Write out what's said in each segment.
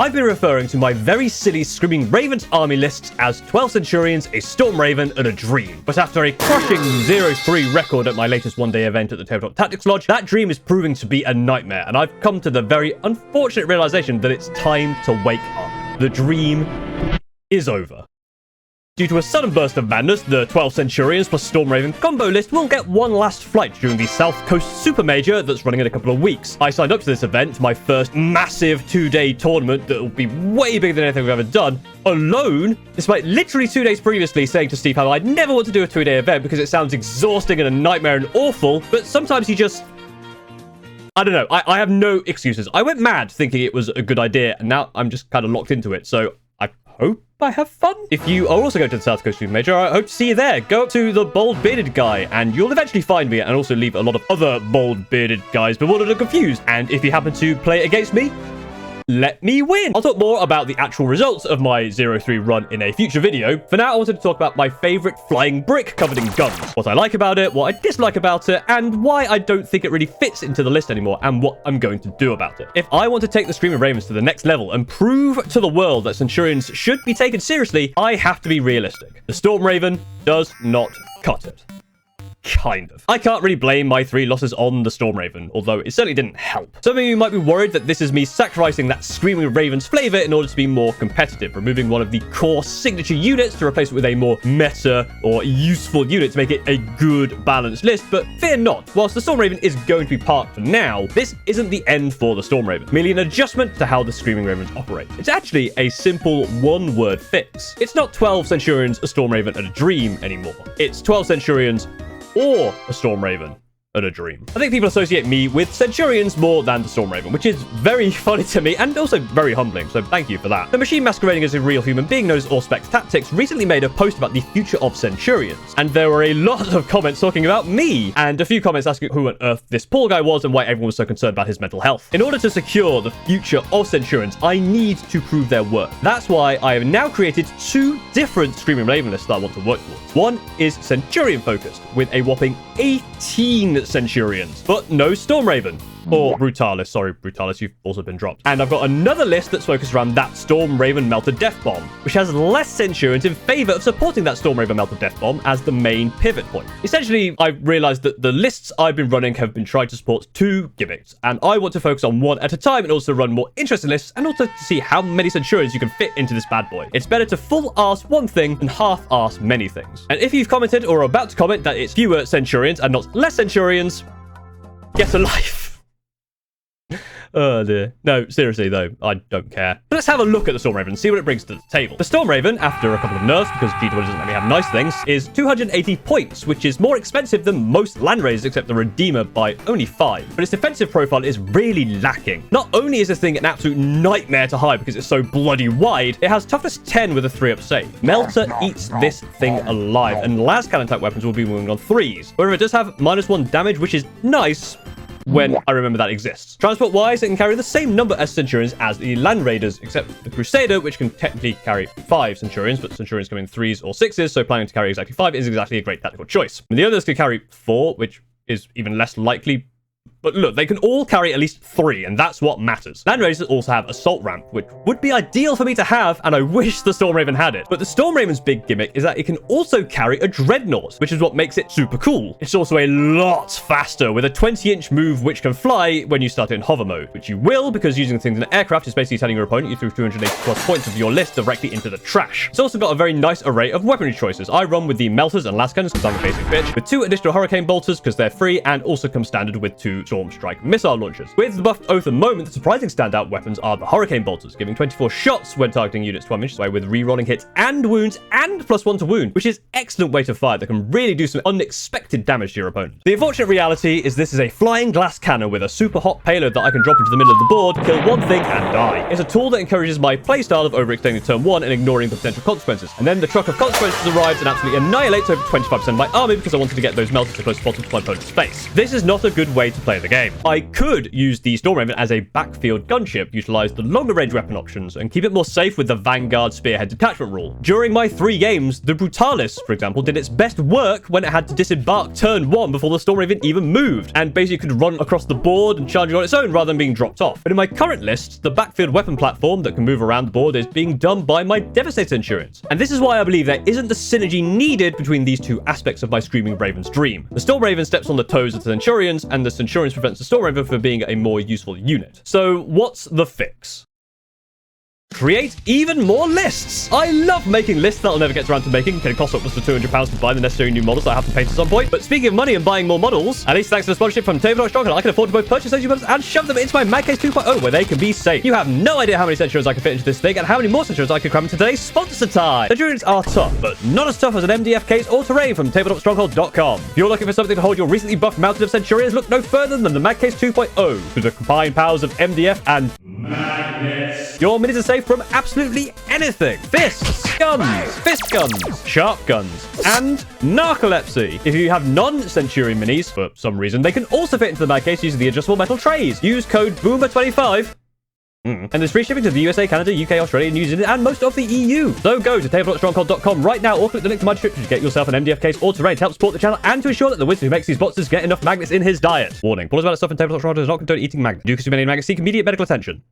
I've been referring to my very silly Screaming Ravens army lists as 12 Centurions, a Stormraven, and a Dream. But after a crushing 0-3 record at my latest one-day event at the Tabletop Tactics Lodge, that dream is proving to be a nightmare, and I've come to the very unfortunate realization that it's time to wake up. The dream is over. Due to a sudden burst of madness, the 12 Centurions plus Stormraven combo list will get one last flight during the South Coast Super Major that's running in a couple of weeks. I signed up to this event, my first massive 2-day tournament that will be way bigger than anything we've ever done, alone, despite literally 2 days previously saying to Steve how I'd never want to do a 2-day event because it sounds exhausting and a nightmare and awful, but sometimes you just... I don't know, I have no excuses. I went mad thinking it was a good idea, and now I'm just kind of locked into it, so I hope I have fun. If you are also going to the South Coast Super Major, I hope to see you there. Go up to the Bold Bearded Guy, and you'll eventually find me, and also leave a lot of other Bold Bearded Guys bewildered and confused. And if you happen to play against me, let me win. I'll talk more about the actual results of my 0-3 run in a future video. For now, I wanted to talk about my favorite flying brick covered in guns, what I like about it, what I dislike about it, and why I don't think it really fits into the list anymore, and what I'm going to do about it. If I want to take the Screaming Ravens to the next level and prove to the world that Centurions should be taken seriously, I have to be realistic. The Stormraven does not cut it. Kind of. I can't really blame my 3 losses on the Stormraven, although it certainly didn't help. Some of you might be worried that this is me sacrificing that Screaming Ravens flavor in order to be more competitive, removing one of the core signature units to replace it with a more meta or useful unit to make it a good balanced list, but fear not. Whilst the Stormraven is going to be parked for now, this isn't the end for the Stormraven, merely an adjustment to how the Screaming Ravens operate. It's actually a simple one-word fix. It's not 12 Centurions, a Stormraven, and a Dream anymore. It's 12 Centurions or a Stormraven and a Dream. I think people associate me with Centurions more than the Stormraven, which is very funny to me and also very humbling, so thank you for that. The machine masquerading as a real human being known as Auspex Tactics recently made a post about the future of Centurions, and there were a lot of comments talking about me, and a few comments asking who on earth this poor guy was and why everyone was so concerned about his mental health. In order to secure the future of Centurions, I need to prove their worth. That's why I have now created 2 different Screaming Raven lists that I want to work towards. One is Centurion focused, with a whopping 18 Centurions, but no Stormraven. Or Brutalis. Sorry, Brutalis, you've also been dropped. And I've got another list that's focused around that Stormraven Melter Death Bomb, which has less Centurions in favor of supporting that Stormraven Melter Death Bomb as the main pivot point. Essentially, I've realized that the lists I've been running have been trying to support 2 gimmicks, and I want to focus on one at a time and also run more interesting lists, and also to see how many Centurions you can fit into this bad boy. It's better to full-arse one thing than half-arse many things. And if you've commented or are about to comment that it's fewer Centurions and not less Centurions, get a life. Oh dear. No, seriously though, I don't care. But let's have a look at the Stormraven and see what it brings to the table. The Stormraven, after a couple of nerfs, because G2 doesn't let me have nice things, is 280 points, which is more expensive than most land raiders except the Redeemer by only 5. But its defensive profile is really lacking. Not only is this thing an absolute nightmare to hide because it's so bloody wide, it has toughness 10 with a 3-up save. Melter eats this thing alive, and las cannon type weapons will be moving on 3s. However, it does have -1 damage, which is nice when I remember that exists. Transport-wise, it can carry the same number as Centurions as the Land Raiders, except the Crusader, which can technically carry 5 Centurions, but Centurions come in 3s or 6s, so planning to carry exactly 5 is exactly a great tactical choice. And the others can carry 4, which is even less likely. But look, they can all carry at least 3, and that's what matters. Land Raiders also have Assault Ramp, which would be ideal for me to have, and I wish the Stormraven had it. But the Stormraven's big gimmick is that it can also carry a Dreadnought, which is what makes it super cool. It's also a lot faster, with a 20-inch move which can fly when you start it in hover mode, which you will, because using things in an aircraft is basically telling your opponent you threw 280 plus points of your list directly into the trash. It's also got a very nice array of weaponry choices. I run with the Melters and Las Cannons because I'm a basic bitch, with 2 additional Hurricane Bolters because they're free, and also come standard with 2 Storm Strike missile launchers. With the buffed Oath at the moment, the surprising standout weapons are the Hurricane Bolters, giving 24 shots when targeting units 12 inches away with re-rolling hits and wounds and +1 to wound, which is excellent way to fire that can really do some unexpected damage to your opponent. The unfortunate reality is this is a flying glass cannon with a super hot payload that I can drop into the middle of the board, kill one thing and die. It's a tool that encourages my playstyle of overextending turn 1 and ignoring the potential consequences. And then the truck of consequences arrives and absolutely annihilates over 25% of my army because I wanted to get those melters to close bottom to my opponent's face. This is not a good way to play play the game. I could use the Stormraven as a backfield gunship, utilize the longer range weapon options, and keep it more safe with the Vanguard Spearhead detachment rule. During my 3 games, the Brutalis, for example, did its best work when it had to disembark turn 1 before the Stormraven even moved, and basically could run across the board and charge on its own rather than being dropped off. But in my current list, the backfield weapon platform that can move around the board is being done by my Devastator Centurions. And this is why I believe there isn't the synergy needed between these two aspects of my Screaming Raven's dream. The Stormraven steps on the toes of the Centurions, and the Centurions prevents the Stormraven from being a more useful unit. So what's the fix? Create even more lists! I love making lists that I'll never get around to making. It can cost upwards to £200 to buy the necessary new models that I have to paint at some point. But speaking of money and buying more models, at least thanks to the sponsorship from Tabletop, I can afford to both purchase those new models and shove them into my Mad Case 2.0 where they can be safe. You have no idea how many Centurions I can fit into this thing and how many more Centurions I can cram in today's sponsor time. Centurions are tough, but not as tough as an MDF case or terrain from tabletopstronghold.com. If you're looking for something to hold your recently buffed mountain of Centurions, look no further than the Mad Case 2.0 with the combined powers of MDF and Magnets. Your minis are safe from absolutely anything. Fists, guns, fist guns, sharp guns, and narcolepsy. If you have non-Centurion minis, for some reason, they can also fit into the Mad Case using the adjustable metal trays. Use code BOOMER25. And there's free shipping to the USA, Canada, UK, Australia, New Zealand, and most of the EU. So go to tabletopstronghold.com right now or click the link to my description to get yourself an MDF case or terrain to help support the channel and to ensure that the wizard who makes these boxes get enough magnets in his diet. Warning, all about stuff in Tabletop Stronghold does not condone eating magnets. Do consume any magnets, seek immediate medical attention.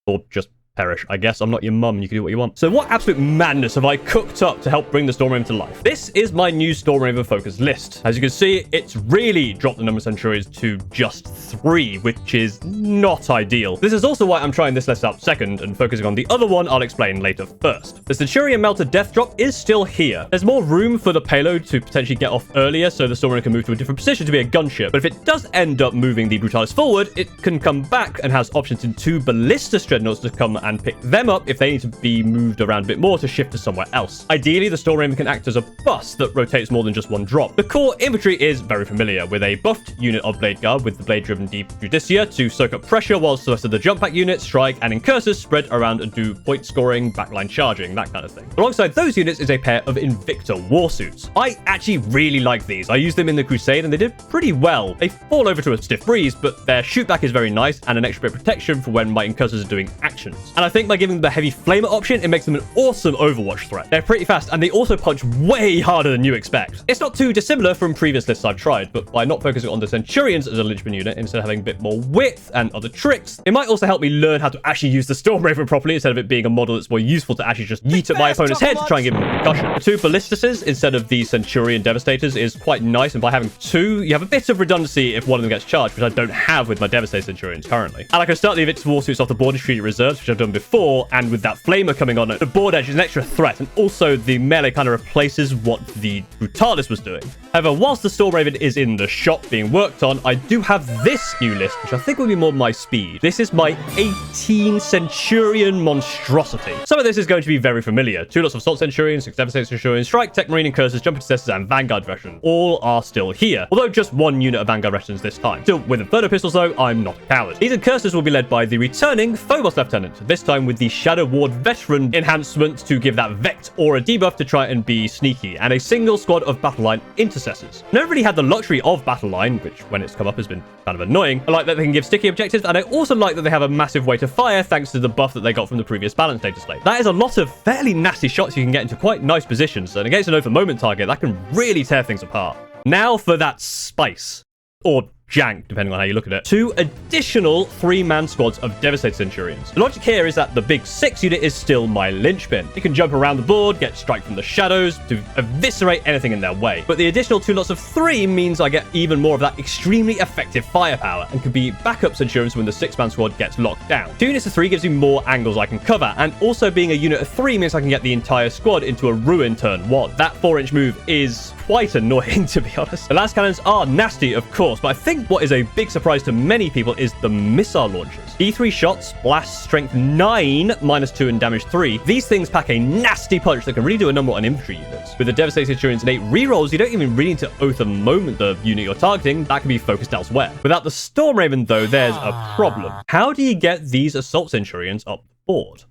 Or just perish. I guess I'm not your mum. You can do what you want. So what absolute madness have I cooked up to help bring the Stormraven to life? This is my new Stormraven focus list. As you can see, it's really dropped the number of Centurions to just 3, which is not ideal. This is also why I'm trying this list out second and focusing on the other one I'll explain later first. The Centurion Melter Death Drop is still here. There's more room for the payload to potentially get off earlier so the Stormraven can move to a different position to be a gunship. But if it does end up moving the Brutalis forward, it can come back and has options in 2 Ballista Dreadnoughts to come and pick them up if they need to be moved around a bit more to shift to somewhere else. Ideally, the Stormraven can act as a bus that rotates more than just one drop. The core infantry is very familiar, with a buffed unit of Blade Guard with the blade-driven Deep Judicia to soak up pressure, whilst the rest of the jump pack units, strike, and incursors spread around and do point scoring, backline charging, that kind of thing. Alongside those units is a pair of Invicta warsuits. I actually really like these. I used them in the Crusade and they did pretty well. They fall over to a stiff breeze, but their shootback is very nice and an extra bit of protection for when my incursors are doing actions. And I think by giving the heavy flamer option, it makes them an awesome Overwatch threat. They're pretty fast and they also punch way harder than you expect. It's not too dissimilar from previous lists I've tried, but by not focusing on the Centurions as a linchpin unit, instead of having a bit more width and other tricks, it might also help me learn how to actually use the Stormraven properly instead of it being a model that's more useful to actually just yeet at my opponent's head to try and give him a concussion. The 2 Ballistuses instead of the Centurion Devastators is quite nice, and by having 2, you have a bit of redundancy if one of them gets charged, which I don't have with my Devastator Centurions currently. And I can start the Invictus Warsuits off the board and treat reserves, which I've done before, and with that flamer coming on, the board edge is an extra threat, and also the melee kind of replaces what the Brutalis was doing. However, whilst the Stormraven is in the shop being worked on, I do have this new list, which I think will be more my speed. This is my 18 Centurion Monstrosity. Some of this is going to be very familiar. 2 lots of Assault Centurions, 6 Devastator Centurions, Strike, Tech Marine, Incursors, Jump Intercessors, and Vanguard Veterans. All are still here, although just 1 unit of Vanguard Veterans this time. Still, with Inferno Pistols though, I'm not a coward. These Incursors will be led by the returning Phobos Lieutenant, this time with the Shadow Ward Veteran enhancement to give that Vect or a debuff to try and be sneaky, and a single squad of Battle Line Intercessors. Never really had the luxury of Battle Line, which when it's come up has been kind of annoying. I like that they can give sticky objectives, and I also like that they have a massive weight of fire thanks to the buff that they got from the previous balance Dataslate. That is a lot of fairly nasty shots you can get into quite nice positions, and against an over moment target, that can really tear things apart. Now for that spice. Or jank, depending on how you look at it. 2 additional 3-man squads of Devastator Centurions. The logic here is that the big 6 unit is still my linchpin. It can jump around the board, get strike from the shadows to eviscerate anything in their way. But the additional 2 lots of 3 means I get even more of that extremely effective firepower and can be backup Centurions when the 6-man squad gets locked down. 2 units of 3 gives me more angles I can cover, and also being a unit of 3 means I can get the entire squad into a ruin turn 1. That 4-inch move is quite annoying, to be honest. The last cannons are nasty, of course, but I think what is a big surprise to many people is the missile launchers. D3 shots, blast strength 9, -2 and damage 3. These things pack a nasty punch that can really do a number on infantry units. With the Devastator Centurion's innate rerolls, you don't even really need to oath a moment the unit you're targeting. That can be focused elsewhere. Without the Stormraven, though, there's a problem. How do you get these Assault Centurions up the board?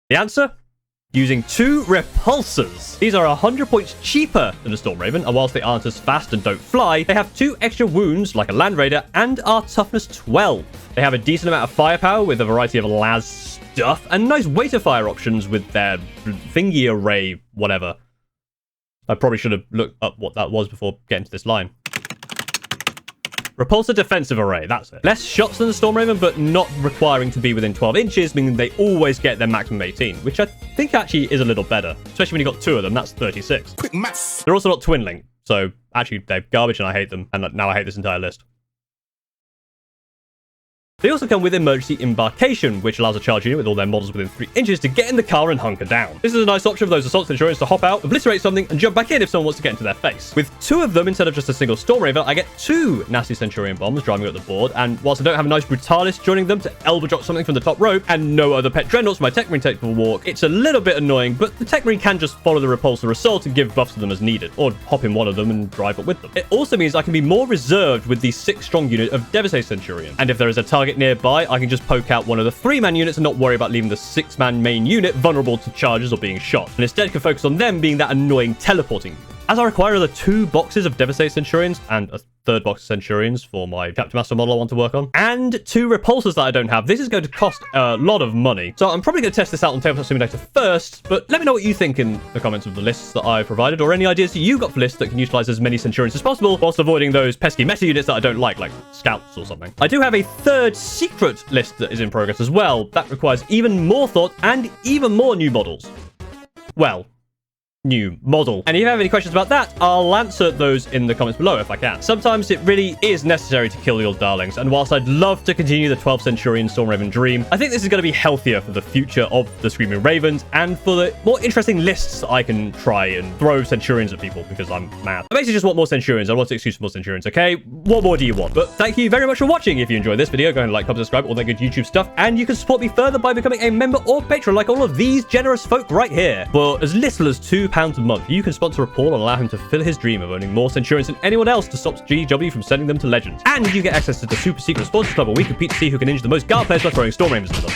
The answer? using 2 repulsors. These are 100 points cheaper than a Stormraven, and whilst they aren't as fast and don't fly, they have 2 extra wounds like a Land Raider and are toughness 12. They have a decent amount of firepower with a variety of las stuff and nice weight of fire options with their thingy array, whatever. I probably should have looked up what that was before getting to this line. Repulsor defensive array, that's it. Less shots than the Stormraven, but not requiring to be within 12 inches, meaning they always get their maximum 18, which I think actually is a little better. Especially when you got 2 of them, that's 36. Quick maths. They're also not twin link, so actually they're garbage and I hate them. And now I hate this entire list. They also come with emergency embarkation, which allows a charge unit with all their models within 3 inches to get in the car and hunker down. This is a nice option for those assault Centurions to hop out, obliterate something, and jump back in if someone wants to get into their face. With 2 of them instead of just a single Stormraven, I get 2 nasty Centurion bombs driving up the board, and whilst I don't have a nice Brutalis joining them to elbow drop something from the top rope, and no other pet Dreadnoughts for my Tech Marine tactical walk, it's a little bit annoying, but the Tech Marine can just follow the Repulsor Assault and give buffs to them as needed, or hop in one of them and drive up with them. It also means I can be more reserved with the 6-strong unit of Devastate Centurion, and if there is a target nearby, I can just poke out one of the 3-man units and not worry about leaving the 6-man main unit vulnerable to charges or being shot, and instead can focus on them being that annoying teleporting unit. As I require another 2 boxes of Devastate Centurions and a 3rd box of Centurions for my Captain Master model I want to work on, and 2 repulsors that I don't have, this is going to cost a lot of money. So I'm probably going to test this out on Tabletop Simulator first, but let me know what you think in the comments of the lists that I provided, or any ideas that you got for lists that can utilize as many Centurions as possible, whilst avoiding those pesky meta units that I don't like Scouts or something. I do have a 3rd secret list that is in progress as well. That requires even more thought and even more new models. Well, new model. And if you have any questions about that, I'll answer those in the comments below if I can. Sometimes it really is necessary to kill your darlings, and whilst I'd love to continue the 12 Centurion Stormraven dream, I think this is going to be healthier for the future of the Screaming Ravens and for the more interesting lists I can try and throw Centurions at people because I'm mad. I basically just want more Centurions. I want to excuse more Centurions, okay? What more do you want? But thank you very much for watching. If you enjoyed this video, go ahead and like, comment, subscribe, all that good YouTube stuff, and you can support me further by becoming a member or patron like all of these generous folk right here. For as little as £2 a month, you can sponsor a Paul and allow him to fulfill his dream of owning more Centurions than anyone else to stop GW from sending them to Legends. And you get access to the super secret sponsors club where we compete to see who can injure the most Guard players by throwing Stormravens at them.